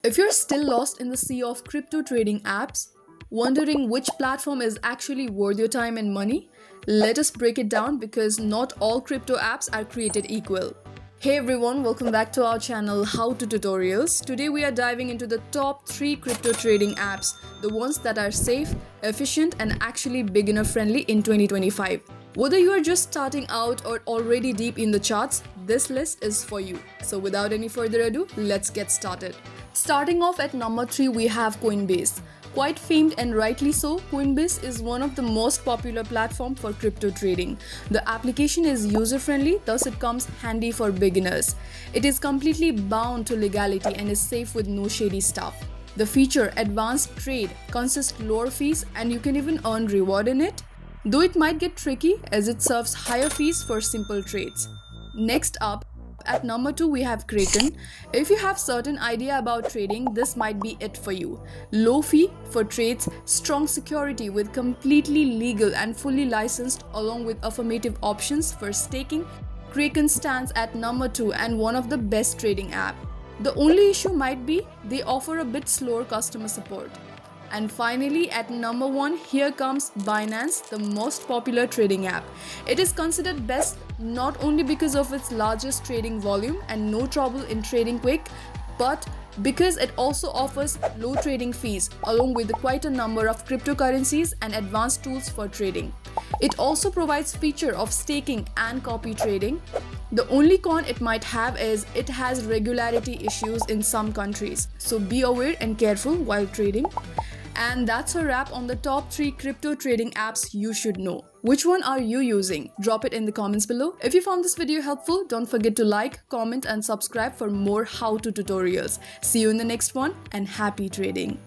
If you're still lost in the sea of crypto trading apps, wondering which platform is actually worth your time and money, let us break it down because not all crypto apps are created equal. Hey everyone, welcome back to our channel How to Tutorials. Today we are diving into the top 3 crypto trading apps, the ones that are safe, efficient and actually beginner friendly in 2025. Whether you are just starting out or already deep in the charts, this list is for you. So without any further ado, let's get started. Starting off at number 3, we have Coinbase. Quite famed and rightly so, Coinbase is one of the most popular platforms for crypto trading. The application is user-friendly, thus it comes handy for beginners. It is completely bound to legality and is safe with no shady stuff. The feature Advanced Trade consists lower fees and you can even earn reward in it, though it might get tricky as it serves higher fees for simple trades. Next up, at number 2, we have Kraken. If you have certain idea about trading, this might be it for you. Low fee for trades, strong security with completely legal and fully licensed along with affirmative options for staking, Kraken stands at number 2 and one of the best trading app. The only issue might be they offer a bit slower customer support. And finally, at number 1, here comes Binance, the most popular trading app. It is considered best not only because of its largest trading volume and no trouble in trading quick, but because it also offers low trading fees along with quite a number of cryptocurrencies and advanced tools for trading. It also provides feature of staking and copy trading. The only con it might have is it has regularity issues in some countries, so be aware and careful while trading. And that's a wrap on the top 3 crypto trading apps you should know. Which one are you using? Drop it in the comments below. If you found this video helpful, don't forget to like, comment and subscribe for more how-to tutorials. See you in the next one and happy trading.